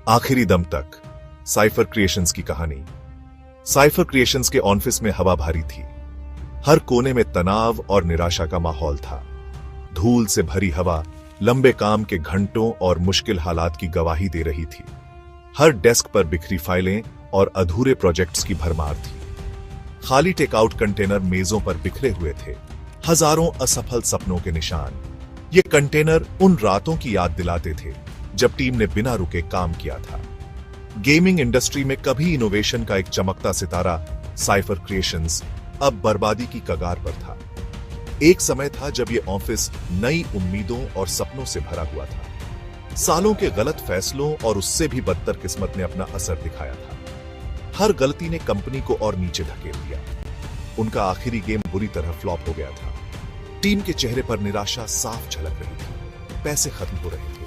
आखिरी दम तक साइफर क्रिएशंस की कहानी। साइफर क्रिएशंस के ऑफिस में हवा भारी थी। हर कोने में तनाव और निराशा का माहौल था। धूल से भरी हवा लंबे काम के घंटों और मुश्किल हालात की गवाही दे रही थी। हर डेस्क पर बिखरी फाइलें और अधूरे प्रोजेक्ट्स की भरमार थी। खाली टेकआउट कंटेनर मेजों पर बिखरे हुए थे, हजारों असफल सपनों के निशान। ये कंटेनर उन रातों की याद दिलाते थे जब टीम ने बिना रुके काम किया था। गेमिंग इंडस्ट्री में कभी इनोवेशन का एक चमकता सितारा साइफर क्रिएशंस अब बर्बादी की कगार पर था। एक समय था जब यह ऑफिस नई उम्मीदों और सपनों से भरा हुआ था। सालों के गलत फैसलों और उससे भी बदतर किस्मत ने अपना असर दिखाया था। हर गलती ने कंपनी को और नीचे धकेल दिया। उनका आखिरी गेम बुरी तरह फ्लॉप हो गया था। टीम के चेहरे पर निराशा साफ झलक रही थी। पैसे खत्म हो रहे थे।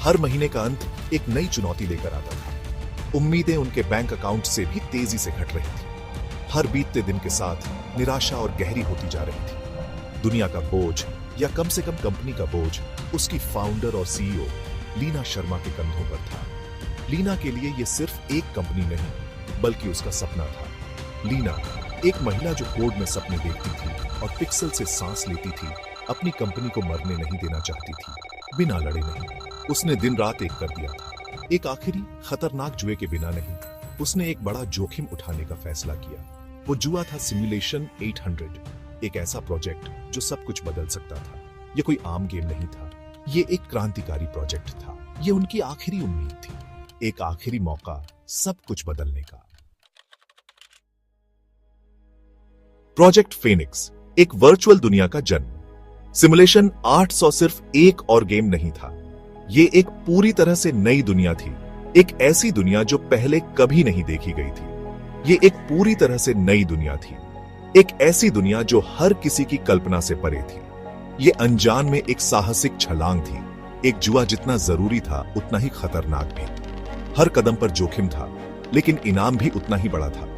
हर महीने का अंत एक नई चुनौती लेकर आता था। उम्मीदें उनके बैंक अकाउंट से भी तेजी से घट रही थी। हर बीतते दिन के साथ निराशा और गहरी होती जा रही थी। दुनिया का बोझ, या कम से कम कंपनी का बोझ, उसकी फाउंडर और सीईओ लीना शर्मा के कंधों पर था। लीना के लिए यह सिर्फ एक कंपनी नहीं, बल्कि उसका सपना था। लीना, एक महिला जो कोड में सपने देखती थी और पिक्सल से सांस लेती थी, अपनी कंपनी को मरने नहीं देना चाहती थी, बिना लड़े नहीं। उसने दिन रात एक कर दिया था। एक आखिरी खतरनाक जुए के बिना नहीं, उसने एक बड़ा जोखिम उठाने का फैसला किया। वो जुआ था सिमुलेशन 800, एक ऐसा प्रोजेक्ट जो सब कुछ बदल सकता था। ये कोई आम गेम नहीं था, ये एक क्रांतिकारी प्रोजेक्ट था। ये उनकी आखिरी उम्मीद थी, एक आखिरी मौका सब कुछ बदलने का। प्रोजेक्ट फेनिक्स, एक वर्चुअल दुनिया का जन्म। सिमुलेशन 800 सिर्फ एक और गेम नहीं था, ये एक पूरी तरह से नई दुनिया थी। एक ऐसी दुनिया जो पहले कभी नहीं देखी गई थी। ये एक पूरी तरह से नई दुनिया थी। एक ऐसी दुनिया जो हर किसी की कल्पना से परे थी। ये अनजान में एक साहसिक छलांग थी। एक जुआ जितना जरूरी था, उतना ही खतरनाक भी। हर कदम पर जोखिम था, लेकिन इनाम भी उतना ही बड़ा था।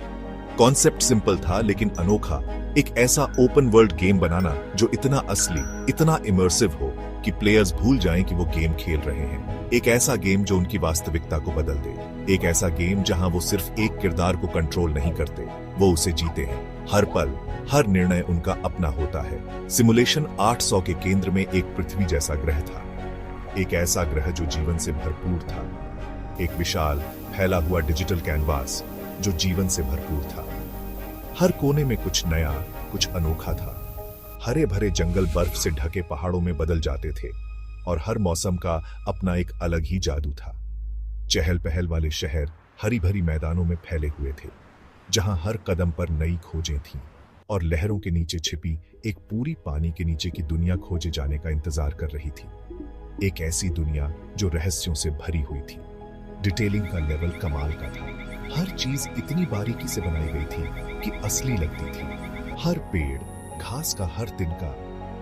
कॉन्सेप्ट सिंपल था लेकिन अनोखा। एक ऐसा ओपन वर्ल्ड गेम बनाना जो इतना असली, इतना इमर्सिव हो कि प्लेयर्स भूल जाएं कि वो गेम खेल रहे हैं। एक ऐसा गेम जो उनकी वास्तविकता को बदल दे। एक ऐसा गेम जहां वो सिर्फ एक किरदार को कंट्रोल नहीं करते, वो उसे जीते हैं। हर पल, हर निर्णय उनका अपना होता है। सिमुलेशन 800 के केंद्र में एक पृथ्वी जैसा ग्रह था। एक ऐसा ग्रह जो जीवन से भरपूर था। एक विशाल फैला हुआ डिजिटल कैनवास जो जीवन से भरपूर था। हर कोने में कुछ नया, कुछ अनोखा था। हरे भरे जंगल बर्फ से ढके पहाड़ों में बदल जाते थे और हर मौसम का अपना एक अलग ही जादू था। चहल पहल वाले शहर हरी भरी मैदानों में फैले हुए थे, जहां हर कदम पर नई खोजें थीं और लहरों के नीचे छिपी एक पूरी पानी के नीचे की दुनिया खोजे जाने का इंतजार कर रही थी। एक ऐसी दुनिया जो रहस्यों से भरी हुई थी। डिटेलिंग का लेवल कमाल का था। हर चीज इतनी बारीकी से बनाई गई थी कि असली लगती थी। हर पेड़, घास का हर तिनका,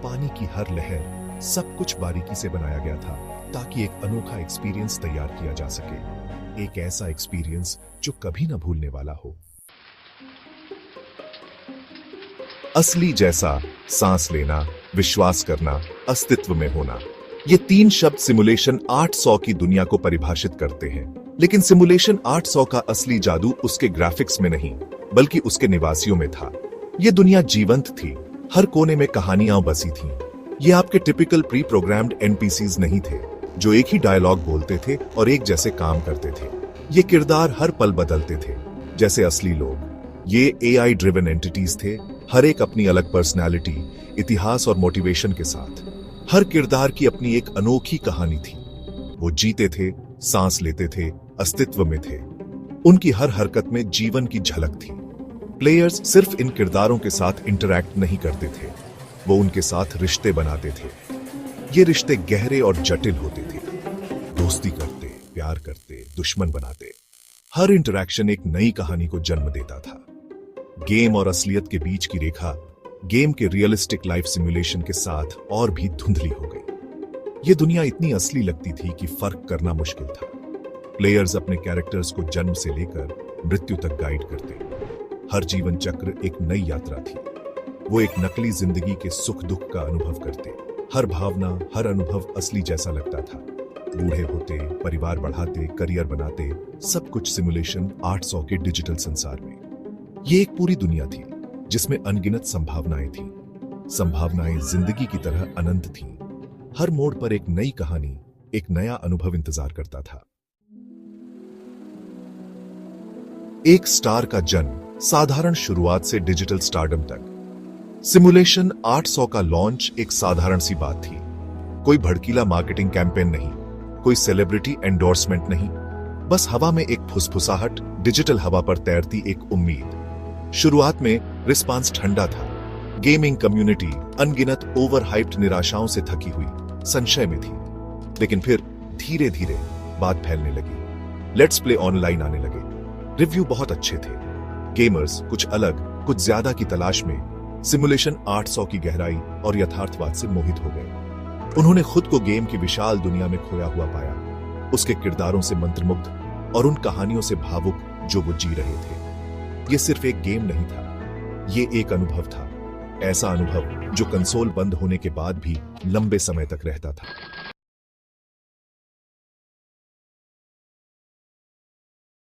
पानी की हर लहर, सब कुछ बारीकी से बनाया गया था ताकि एक अनोखा एक्सपीरियंस तैयार किया जा सके। एक ऐसा एक्सपीरियंस जो कभी ना भूलने वाला हो। असली जैसा, सांस लेना, विश्वास करना, अस्तित्व में होना, ये तीन शब्द सिमुलेशन 800 की दुनिया को परिभाषित करते हैं। लेकिन सिमुलेशन 800 का असली जादू उसके ग्राफिक्स में नहीं, बल्कि उसके निवासियों में था। यह दुनिया जीवंत थी। हर कोने में कहानियां बसी थीं। ये आपके टिपिकल प्री प्रोग्राम्ड एनपीसीज नहीं थे जो एक ही डायलॉग बोलते थे और एक जैसे काम करते थे। ये किरदार हर पल बदलते थे जैसे असली लोग। ये एआई ड्रिवन एंटिटीज थे, हर एक अपनी अलग पर्सनैलिटी, इतिहास और मोटिवेशन के साथ। हर किरदार की अपनी एक अनोखी कहानी थी। वो जीते थे, सांस लेते थे, अस्तित्व में थे। उनकी हर हरकत में जीवन की झलक थी। प्लेयर्स सिर्फ इन किरदारों के साथ इंटरैक्ट नहीं करते थे, वो उनके साथ रिश्ते बनाते थे। ये रिश्ते गहरे और जटिल होते थे। दोस्ती करते, प्यार करते, दुश्मन बनाते। हर इंटरैक्शन एक नई कहानी को जन्म देता था। गेम और असलियत के बीच की रेखा गेम के रियलिस्टिक लाइफ सिमुलेशन के साथ और भी धुंधली हो गई। ये दुनिया इतनी असली लगती थी कि फर्क करना मुश्किल था। प्लेयर्स अपने कैरेक्टर्स को जन्म से लेकर मृत्यु तक गाइड करते। हर जीवन चक्र एक नई यात्रा थी। वो एक नकली जिंदगी के सुख दुख का अनुभव करते। हर भावना, हर अनुभव असली जैसा लगता था। बूढ़े होते, परिवार बढ़ाते, करियर बनाते, सब कुछ सिमुलेशन 800 के डिजिटल संसार में। ये एक पूरी दुनिया थी जिसमें अनगिनत संभावनाएं थीं। संभावनाएं जिंदगी की तरह अनंत थीं। हर मोड़ पर एक नई कहानी, एक नया अनुभव इंतजार करता था। एक स्टार का जन्म, साधारण शुरुआत से डिजिटल स्टारडम तक। सिमुलेशन 800 का लॉन्च एक साधारण सी बात थी। कोई भड़कीला मार्केटिंग कैंपेन नहीं, कोई सेलिब्रिटी एंडोर्समेंट नहीं, बस हवा में एक फुसफुसाहट, डिजिटल हवा पर तैरती एक उम्मीद। शुरुआत में रिस्पांस ठंडा था। गेमिंग कम्युनिटी अनगिनत ओवर हाइप्ड निराशाओं से थकी हुई संशय में थी। लेकिन फिर धीरे धीरे बात फैलने लगी। लेट्स प्ले ऑनलाइन आने लगे। रिव्यू बहुत अच्छे थे। गेमर्स कुछ अलग, कुछ ज्यादा की तलाश में सिमुलेशन 800 की गहराई और यथार्थवाद से मोहित हो गए। उन्होंने खुद को गेम की विशाल दुनिया में खोया हुआ पाया, उसके किरदारों से मंत्रमुग्ध और उन कहानियों से भावुक जो वो जी रहे थे। ये सिर्फ एक गेम नहीं था, ये एक अनुभव था। ऐसा अनुभव जो कंसोल बंद होने के बाद भी लंबे समय तक रहता था।